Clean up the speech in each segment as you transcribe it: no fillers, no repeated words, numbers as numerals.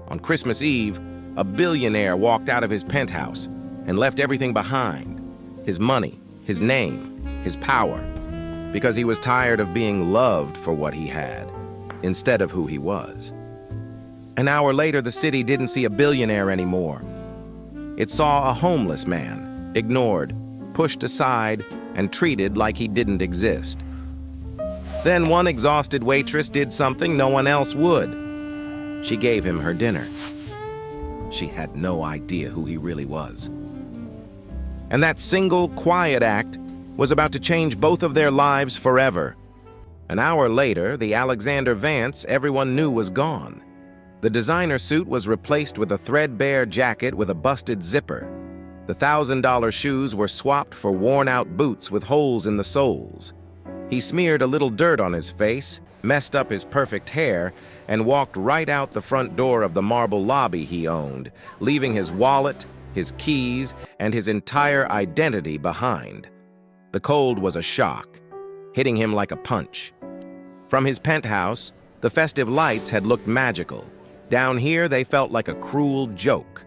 On Christmas Eve, a billionaire walked out of his penthouse and left everything behind: his money, his name, his power, because he was tired of being loved for what he had instead of who he was. An hour later, the city didn't see a billionaire anymore. It saw a homeless man, ignored, pushed aside, and treated like he didn't exist. Then one exhausted waitress did something no one else would. She gave him her dinner. She had no idea who he really was. And that single, quiet act was about to change both of their lives forever. An hour later, the Alexander Vance everyone knew was gone. The designer suit was replaced with a threadbare jacket with a busted zipper. The $1,000 shoes were swapped for worn-out boots with holes in the soles. He smeared a little dirt on his face, messed up his perfect hair, and walked right out the front door of the marble lobby he owned, leaving his wallet, his keys, and his entire identity behind. The cold was a shock, hitting him like a punch. From his penthouse, the festive lights had looked magical. Down here, they felt like a cruel joke.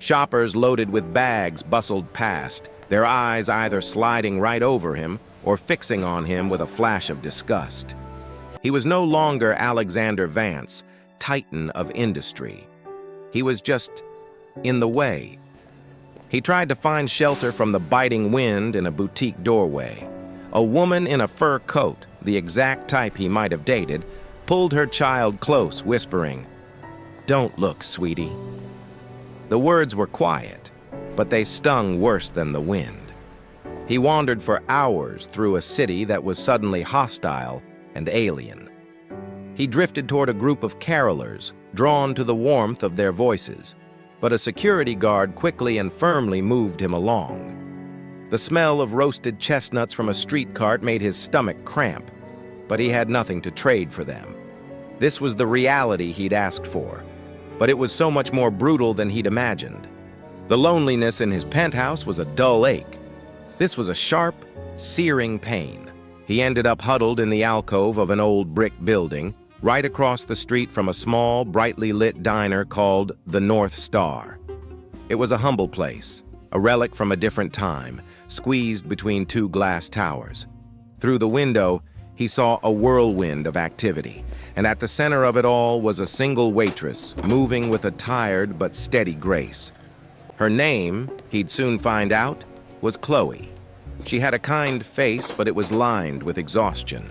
Shoppers loaded with bags bustled past, their eyes either sliding right over him or fixing on him with a flash of disgust. He was no longer Alexander Vance, titan of industry. He was just in the way. He tried to find shelter from the biting wind in a boutique doorway. A woman in a fur coat, the exact type he might have dated, pulled her child close, whispering, "Don't look, sweetie." The words were quiet, but they stung worse than the wind. He wandered for hours through a city that was suddenly hostile and alien. He drifted toward a group of carolers, drawn to the warmth of their voices, but a security guard quickly and firmly moved him along. The smell of roasted chestnuts from a street cart made his stomach cramp, but he had nothing to trade for them. This was the reality he'd asked for, but it was so much more brutal than he'd imagined. The loneliness in his penthouse was a dull ache. This was a sharp, searing pain. He ended up huddled in the alcove of an old brick building, right across the street from a small, brightly lit diner called the North Star. It was a humble place, a relic from a different time, squeezed between two glass towers. Through the window, he saw a whirlwind of activity, and at the center of it all was a single waitress, moving with a tired but steady grace. Her name, he'd soon find out, was Chloe. She had a kind face, but it was lined with exhaustion.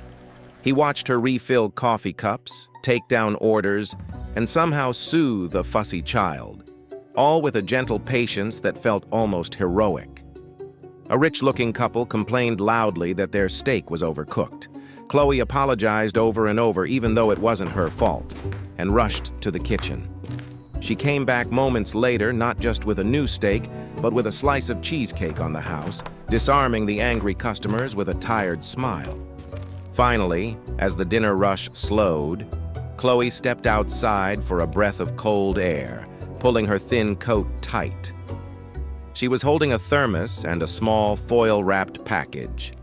He watched her refill coffee cups, take down orders, and somehow soothe a fussy child, all with a gentle patience that felt almost heroic. A rich-looking couple complained loudly that their steak was overcooked. Chloe apologized over and over, even though it wasn't her fault, and rushed to the kitchen. She came back moments later, not just with a new steak, but with a slice of cheesecake on the house, disarming the angry customers with a tired smile. Finally, as the dinner rush slowed, Chloe stepped outside for a breath of cold air, pulling her thin coat tight. She was holding a thermos and a small foil-wrapped package.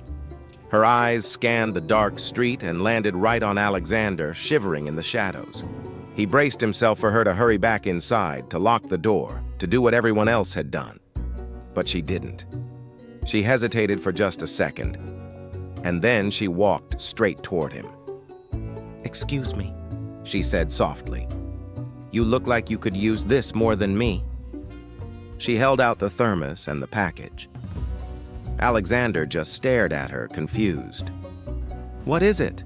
Her eyes scanned the dark street and landed right on Alexander, shivering in the shadows. He braced himself for her to hurry back inside, to lock the door, to do what everyone else had done. But she didn't. She hesitated for just a second, and then she walked straight toward him. "Excuse me," she said softly. "You look like you could use this more than me." She held out the thermos and the package. Alexander just stared at her, confused. "What is it?"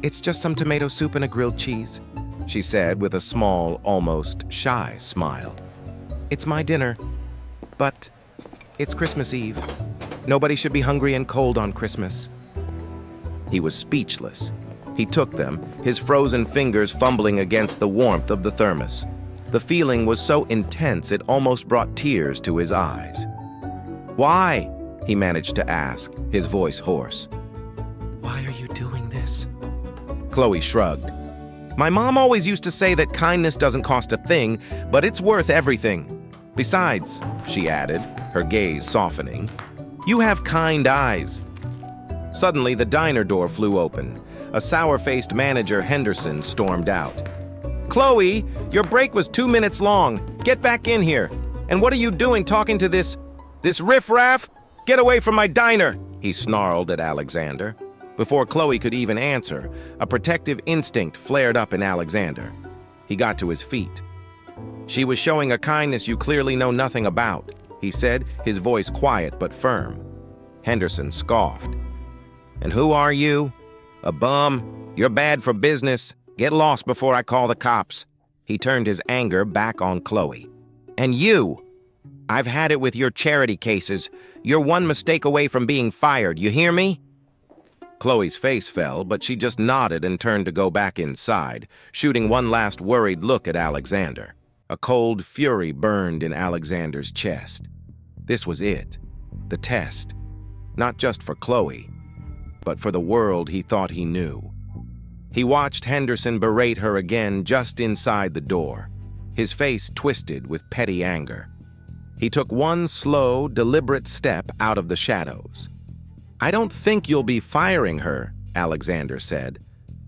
"It's just some tomato soup and a grilled cheese," she said with a small, almost shy smile. "It's my dinner, but it's Christmas Eve. Nobody should be hungry and cold on Christmas." He was speechless. He took them, his frozen fingers fumbling against the warmth of the thermos. The feeling was so intense it almost brought tears to his eyes. "Why?" he managed to ask, his voice hoarse. "Why are you doing this?" Chloe shrugged. "My mom always used to say that kindness doesn't cost a thing, but it's worth everything. Besides," she added, her gaze softening, "you have kind eyes." Suddenly, the diner door flew open. A sour-faced manager, Henderson, stormed out. Chloe, your break was 2 minutes long. Get back in here. And what are you doing talking to this riffraff? Get away from my diner, he snarled at Alexander. Before Chloe could even answer, a protective instinct flared up in Alexander. He got to his feet. She was showing a kindness you clearly know nothing about, he said, his voice quiet but firm. Henderson scoffed. And who are you? A bum? You're bad for business. Get lost before I call the cops. He turned his anger back on Chloe. And you? I've had it with your charity cases. You're one mistake away from being fired, you hear me? Chloe's face fell, but she just nodded and turned to go back inside, shooting one last worried look at Alexander. A cold fury burned in Alexander's chest. This was it, the test. Not just for Chloe, but for the world he thought he knew. He watched Henderson berate her again just inside the door, his face twisted with petty anger. He took one slow, deliberate step out of the shadows. I don't think you'll be firing her, Alexander said.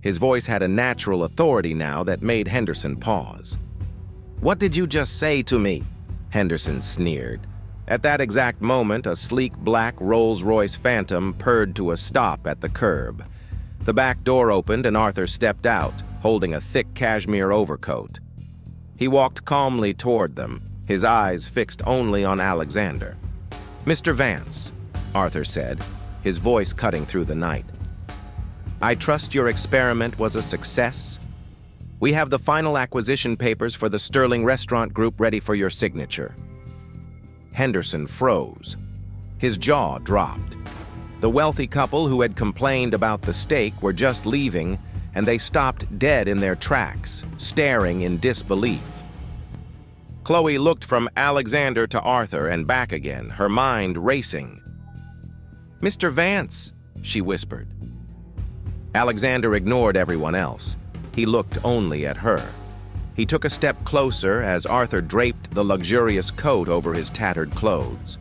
His voice had a natural authority now that made Henderson pause. What did you just say to me? Henderson sneered. At that exact moment, a sleek black Rolls-Royce Phantom purred to a stop at the curb. The back door opened and Arthur stepped out, holding a thick cashmere overcoat. He walked calmly toward them, his eyes fixed only on Alexander. Mr. Vance, Arthur said, his voice cutting through the night. I trust your experiment was a success. We have the final acquisition papers for the Sterling Restaurant Group ready for your signature. Henderson froze. His jaw dropped. The wealthy couple who had complained about the steak were just leaving, and they stopped dead in their tracks, staring in disbelief. Chloe looked from Alexander to Arthur and back again, her mind racing. Mr. Vance, she whispered. Alexander ignored everyone else. He looked only at her. He took a step closer as Arthur draped the luxurious coat over his tattered clothes.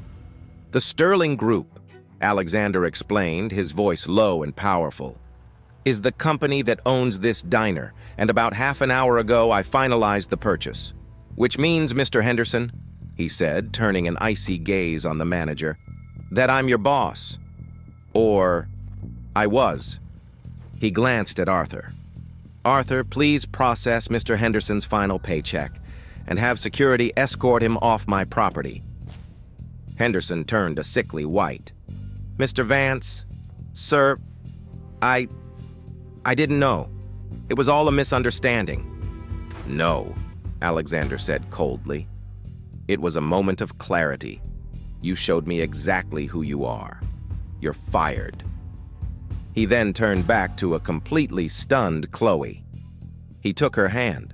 The Sterling Group, Alexander explained, his voice low and powerful, is the company that owns this diner, and about half an hour ago I finalized the purchase. Which means, Mr. Henderson, he said, turning an icy gaze on the manager, that I'm your boss. Or, I was. He glanced at Arthur. Arthur, please process Mr. Henderson's final paycheck and have security escort him off my property. Henderson turned a sickly white. Mr. Vance, sir, I didn't know. It was all a misunderstanding. No, Alexander said coldly. It was a moment of clarity. You showed me exactly who you are. You're fired. He then turned back to a completely stunned Chloe. He took her hand.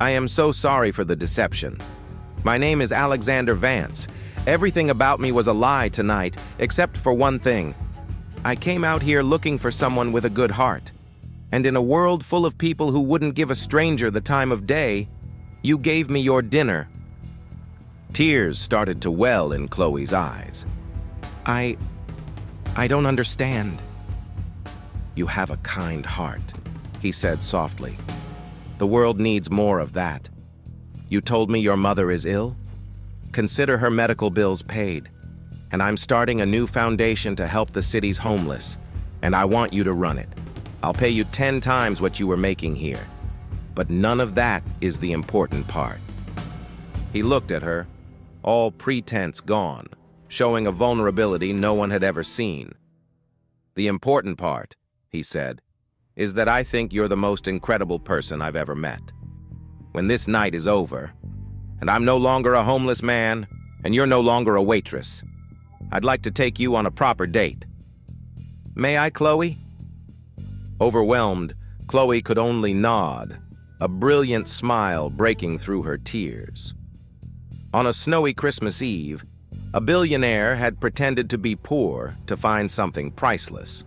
I am so sorry for the deception. My name is Alexander Vance. Everything about me was a lie tonight, except for one thing. I came out here looking for someone with a good heart. And in a world full of people who wouldn't give a stranger the time of day, you gave me your dinner. Tears started to well in Chloe's eyes. I don't understand. You have a kind heart, he said softly. The world needs more of that. You told me your mother is ill? Consider her medical bills paid. And I'm starting a new foundation to help the city's homeless, and I want you to run it. I'll pay you 10 times what you were making here. But none of that is the important part. He looked at her, all pretense gone, showing a vulnerability no one had ever seen. The important part, he said, is that I think you're the most incredible person I've ever met. When this night is over, and I'm no longer a homeless man, and you're no longer a waitress, I'd like to take you on a proper date. May I, Chloe? Overwhelmed, Chloe could only nod, a brilliant smile breaking through her tears. On a snowy Christmas Eve, a billionaire had pretended to be poor to find something priceless.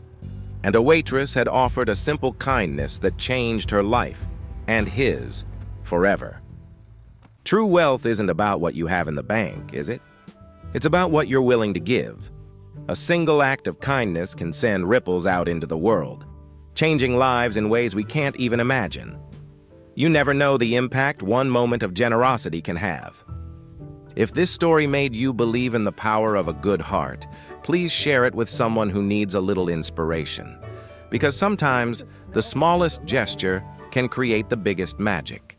And a waitress had offered a simple kindness that changed her life, and his, forever. True wealth isn't about what you have in the bank, is it? It's about what you're willing to give. A single act of kindness can send ripples out into the world, changing lives in ways we can't even imagine. You never know the impact one moment of generosity can have. If this story made you believe in the power of a good heart, please share it with someone who needs a little inspiration. Because sometimes the smallest gesture can create the biggest magic.